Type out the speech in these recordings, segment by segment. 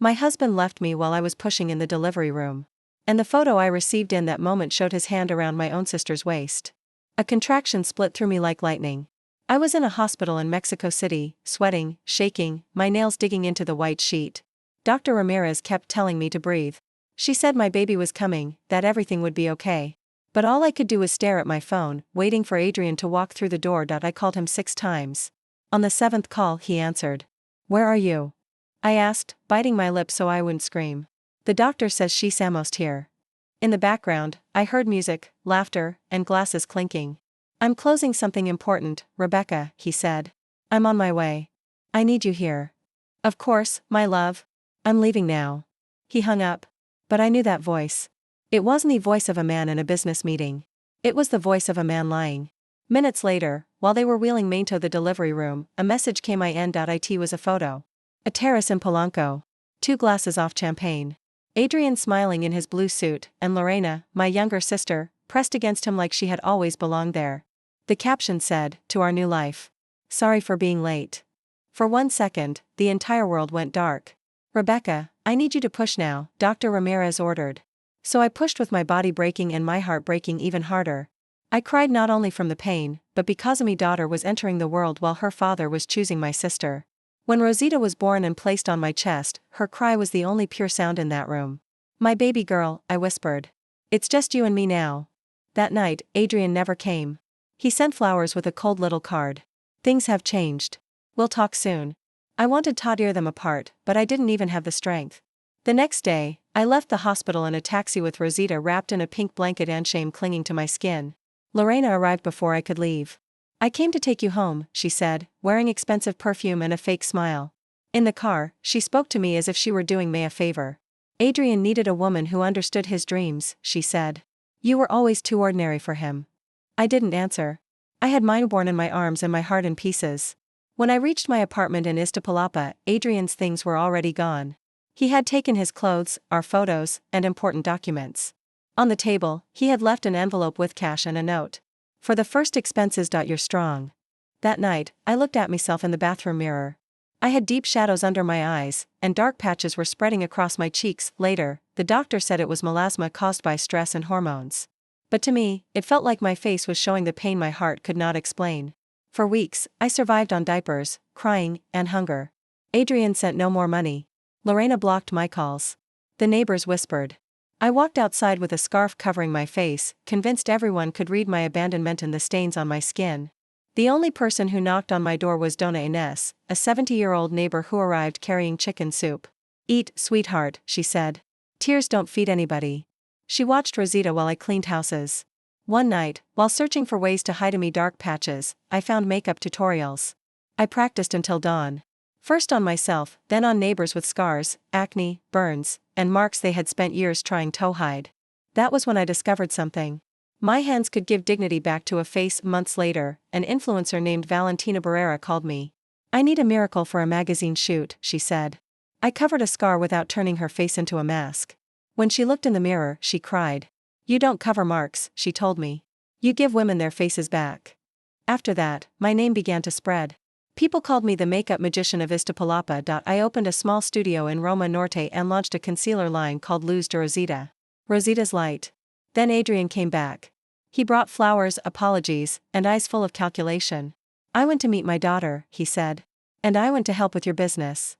My husband left me while I was pushing in the delivery room. And the photo I received in that moment showed his hand around my own sister's waist. A contraction split through me like lightning. I was in a hospital in Mexico City, sweating, shaking, my nails digging into the white sheet. Dr. Ramirez kept telling me to breathe. She said my baby was coming, that everything would be okay. But all I could do was stare at my phone, waiting for Adrian to walk through the door. I called him 6 times. On the 7th call, he answered. "Where are you?" I asked, biting my lip so I wouldn't scream. "The doctor says she's almost here." In the background, I heard music, laughter, and glasses clinking. "I'm closing something important, Rebecca," he said. "I'm on my way. I need you here." "Of course, my love. I'm leaving now." He hung up. But I knew that voice. It wasn't the voice of a man in a business meeting. It was the voice of a man lying. Minutes later, while they were wheeling me to the delivery room, a message came in. It was a photo. A terrace in Polanco. 2 glasses off champagne. Adrian smiling in his blue suit, and Lorena, my younger sister, pressed against him like she had always belonged there. The caption said, "To our new life. Sorry for being late." For 1 second, the entire world went dark. "Rebecca, I need you to push now," Dr. Ramirez ordered. So I pushed with my body breaking and my heart breaking even harder. I cried not only from the pain, but because my daughter was entering the world while her father was choosing my sister. When Rosita was born and placed on my chest, her cry was the only pure sound in that room. "My baby girl," I whispered. "It's just you and me now." That night, Adrian never came. He sent flowers with a cold little card. "Things have changed. We'll talk soon." I wanted to tear them apart, but I didn't even have the strength. The next day, I left the hospital in a taxi with Rosita wrapped in a pink blanket and shame clinging to my skin. Lorena arrived before I could leave. "I came to take you home," she said, wearing expensive perfume and a fake smile. In the car, she spoke to me as if she were doing me a favor. "Adrian needed a woman who understood his dreams," she said. "You were always too ordinary for him." I didn't answer. I had mine born in my arms and my heart in pieces. When I reached my apartment in Iztapalapa, Adrian's things were already gone. He had taken his clothes, our photos, and important documents. On the table, he had left an envelope with cash and a note. "For the first expenses. You're strong." That night, I looked at myself in the bathroom mirror. I had deep shadows under my eyes, and dark patches were spreading across my cheeks. Later, the doctor said it was melasma caused by stress and hormones. But to me, it felt like my face was showing the pain my heart could not explain. For weeks, I survived on diapers, crying, and hunger. Adrian sent no more money. Lorena blocked my calls. The neighbors whispered. I walked outside with a scarf covering my face, convinced everyone could read my abandonment in the stains on my skin. The only person who knocked on my door was Dona Ines, a 70-year-old neighbor who arrived carrying chicken soup. "Eat, sweetheart," she said. "Tears don't feed anybody." She watched Rosita while I cleaned houses. One night, while searching for ways to hide my dark patches, I found makeup tutorials. I practiced until dawn. First on myself, then on neighbors with scars, acne, burns, and marks they had spent years trying to hide. That was when I discovered something. My hands could give dignity back to a face. Months later, an influencer named Valentina Barrera called me. "I need a miracle for a magazine shoot," she said. I covered a scar without turning her face into a mask. When she looked in the mirror, she cried. "You don't cover marks," she told me. "You give women their faces back." After that, my name began to spread. People called me the makeup magician of Iztapalapa. I opened a small studio in Roma Norte and launched a concealer line called Luz de Rosita. Rosita's Light. Then Adrian came back. He brought flowers, apologies, and eyes full of calculation. "I went to meet my daughter," he said. "And I went to help with your business."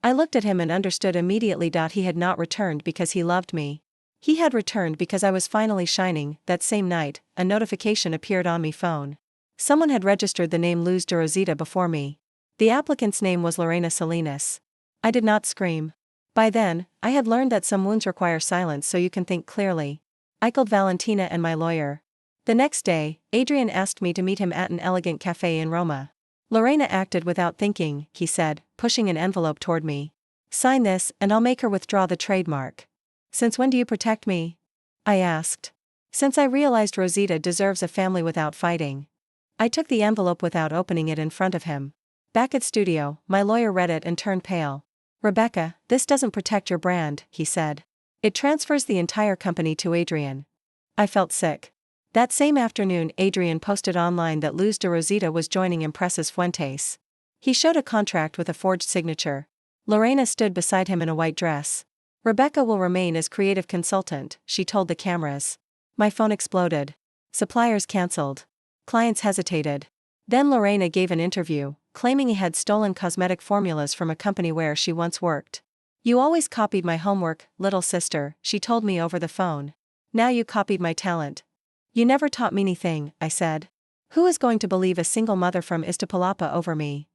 I looked at him and understood immediately. He had not returned because he loved me. He had returned because I was finally shining. That same night, a notification appeared on my phone. Someone had registered the name Luz de Rosita before me. The applicant's name was Lorena Salinas. I did not scream. By then, I had learned that some wounds require silence so you can think clearly. I called Valentina and my lawyer. The next day, Adrian asked me to meet him at an elegant cafe in Roma. Lorena acted without thinking, he said, pushing an envelope toward me. "Sign this, and I'll make her withdraw the trademark." "Since when do you protect me?" I asked. "Since I realized Rosita deserves a family without fighting." I took the envelope without opening it in front of him. Back at studio, my lawyer read it and turned pale. "Rebecca, this doesn't protect your brand," he said. "It transfers the entire company to Adrian." I felt sick. That same afternoon, Adrian posted online that Luz de Rosita was joining Empresas Fuentes. He showed a contract with a forged signature. Lorena stood beside him in a white dress. Rebecca will remain as creative consultant, she told the cameras. My phone exploded. Suppliers cancelled. Clients hesitated. Then Lorena gave an interview, claiming he had stolen cosmetic formulas from a company where she once worked. You always copied my homework, little sister, she told me over the phone. Now you copied my talent. You never taught me anything, I said. Who is going to believe a single mother from Iztapalapa over me?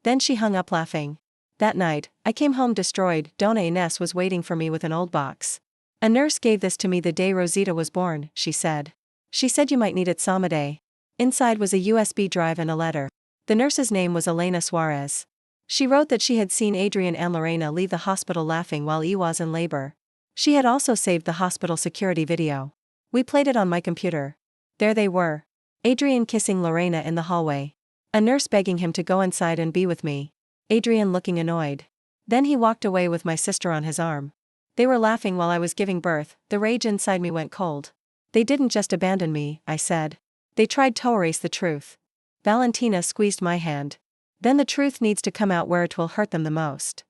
Then she hung up laughing. That night, I came home destroyed. Dona Ines was waiting for me with an old box. A nurse gave this to me the day Rosita was born, she said. She said you might need it someday. Inside was a USB drive and a letter. The nurse's name was Elena Suarez. She wrote that she had seen Adrian and Lorena leave the hospital laughing while he was in labor. She had also saved the hospital security video. We played it on my computer. There they were. Adrian kissing Lorena in the hallway. A nurse begging him to go inside and be with me. Adrian looking annoyed. Then he walked away with my sister on his arm. They were laughing while I was giving birth. The rage inside me went cold. They didn't just abandon me, I said. They tried to erase the truth. Valentina squeezed my hand. Then the truth needs to come out where it will hurt them the most.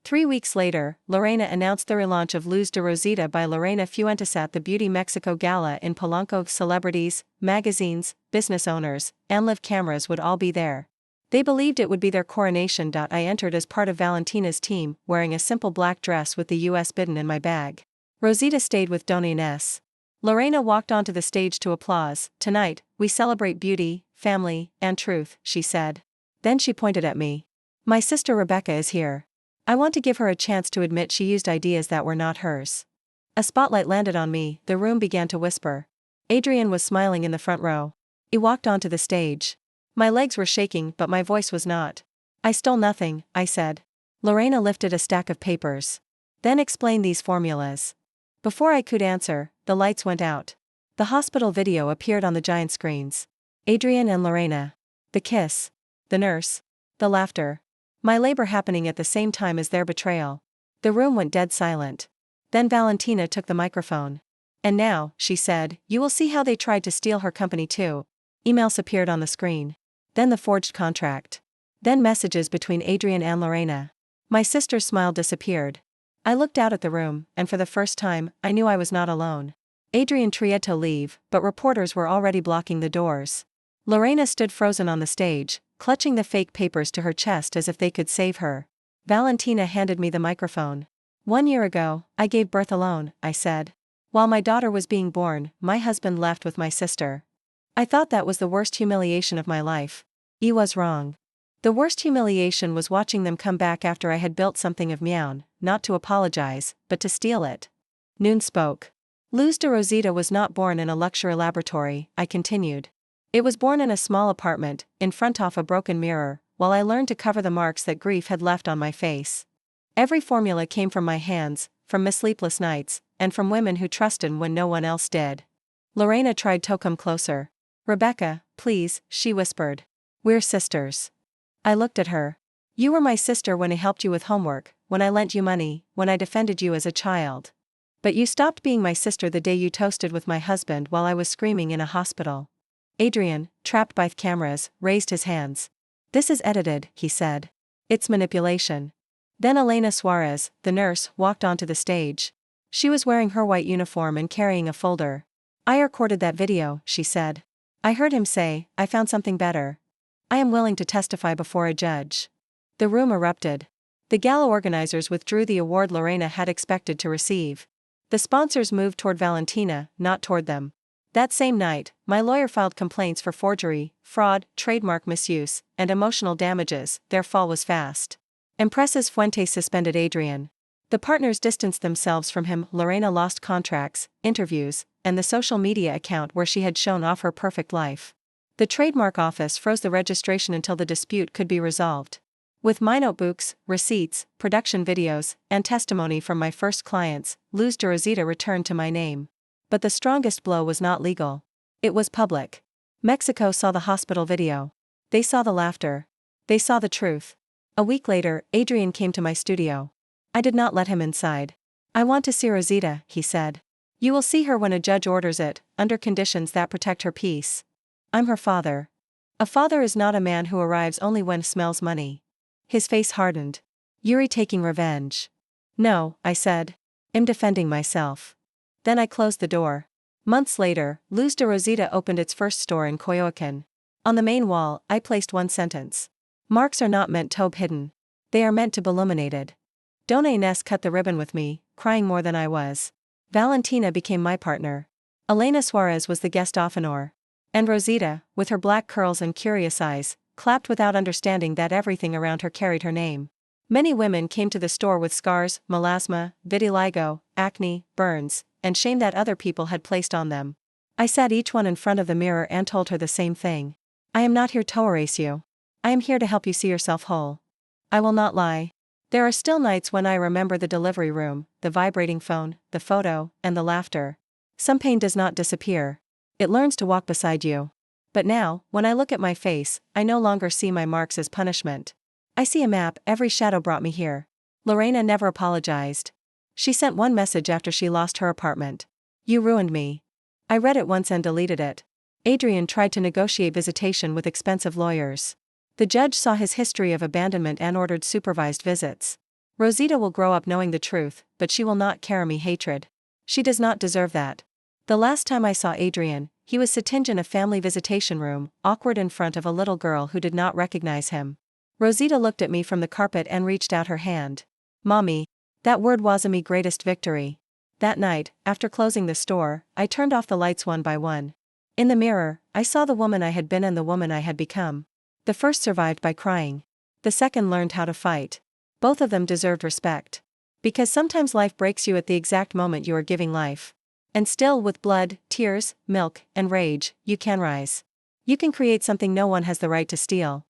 3 weeks later, Lorena announced the relaunch of Luz de Rosita by Lorena Fuentes at the Beauty Mexico Gala in Polanco. Celebrities, magazines, business owners, and live cameras would all be there. They believed it would be their coronation. I entered as part of Valentina's team, wearing a simple black dress with the US bidden in my bag. Rosita stayed with Dona Ines. Lorena walked onto the stage to applause. Tonight, we celebrate beauty, family, and truth, she said. Then she pointed at me. My sister Rebecca is here. I want to give her a chance to admit she used ideas that were not hers. A spotlight landed on me. The room began to whisper. Adrian was smiling in the front row. He walked onto the stage. My legs were shaking, but my voice was not. I stole nothing, I said. Lorena lifted a stack of papers. Then explained these formulas. Before I could answer, the lights went out. The hospital video appeared on the giant screens. Adrian and Lorena. The kiss. The nurse. The laughter. My labor happening at the same time as their betrayal. The room went dead silent. Then Valentina took the microphone. And now, she said, you will see how they tried to steal her company too. Emails appeared on the screen. Then the forged contract. Then messages between Adrian and Lorena. My sister's smile disappeared. I looked out at the room, and for the first time, I knew I was not alone. Adrian tried to leave, but reporters were already blocking the doors. Lorena stood frozen on the stage, clutching the fake papers to her chest as if they could save her. Valentina handed me the microphone. 1 year ago, I gave birth alone, I said. While my daughter was being born, my husband left with my sister. I thought that was the worst humiliation of my life. He was wrong. The worst humiliation was watching them come back after I had built something of Meown, not to apologize, but to steal it. Noon spoke. Luz de Rosita was not born in a luxury laboratory, I continued. It was born in a small apartment, in front of a broken mirror, while I learned to cover the marks that grief had left on my face. Every formula came from my hands, from my sleepless nights, and from women who trusted when no one else did. Lorena tried to come closer. Rebecca, please, she whispered. We're sisters. I looked at her. You were my sister when I helped you with homework, when I lent you money, when I defended you as a child. But you stopped being my sister the day you toasted with my husband while I was screaming in a hospital. Adrian, trapped by the cameras, raised his hands. This is edited, he said. It's manipulation. Then Elena Suarez, the nurse, walked onto the stage. She was wearing her white uniform and carrying a folder. I recorded that video, she said. I heard him say, I found something better. I am willing to testify before a judge. The room erupted. The gala organizers withdrew the award Lorena had expected to receive. The sponsors moved toward Valentina, not toward them. That same night, my lawyer filed complaints for forgery, fraud, trademark misuse, and emotional damages. Their fall was fast. Empresas Fuentes suspended Adrian. The partners distanced themselves from him. Lorena lost contracts, interviews, and the social media account where she had shown off her perfect life. The trademark office froze the registration until the dispute could be resolved. With my notebooks, receipts, production videos, and testimony from my first clients, Luz de Rosita returned to my name. But the strongest blow was not legal. It was public. Mexico saw the hospital video. They saw the laughter. They saw the truth. A week later, Adrian came to my studio. I did not let him inside. I want to see Rosita, he said. You will see her when a judge orders it, under conditions that protect her peace. I'm her father. A father is not a man who arrives only when smells money. His face hardened. Yuri taking revenge. No, I said. I'm defending myself. Then I closed the door. Months later, Luz de Rosita opened its first store in Coyoacán. On the main wall, I placed one sentence. Marks are not meant to be hidden. They are meant to be illuminated. Dona Inés cut the ribbon with me, crying more than I was. Valentina became my partner. Elena Suarez was the guest ofenor. And Rosita, with her black curls and curious eyes, clapped without understanding that everything around her carried her name. Many women came to the store with scars, melasma, vitiligo, acne, burns, and shame that other people had placed on them. I sat each one in front of the mirror and told her the same thing. I am not here to erase you. I am here to help you see yourself whole. I will not lie. There are still nights when I remember the delivery room, the vibrating phone, the photo, and the laughter. Some pain does not disappear. It learns to walk beside you. But now, when I look at my face, I no longer see my marks as punishment. I see a map. Every shadow brought me here. Lorena never apologized. She sent one message after she lost her apartment. You ruined me. I read it once and deleted it. Adrian tried to negotiate visitation with expensive lawyers. The judge saw his history of abandonment and ordered supervised visits. Rosita will grow up knowing the truth, but she will not carry me hatred. She does not deserve that. The last time I saw Adrian, he was sitting in a family visitation room, awkward in front of a little girl who did not recognize him. Rosita looked at me from the carpet and reached out her hand. Mommy. That word was me greatest victory. That night, after closing the store, I turned off the lights one by one. In the mirror, I saw the woman I had been and the woman I had become. The first survived by crying. The second learned how to fight. Both of them deserved respect. Because sometimes life breaks you at the exact moment you are giving life. And still, with blood, tears, milk, and rage, you can rise. You can create something no one has the right to steal.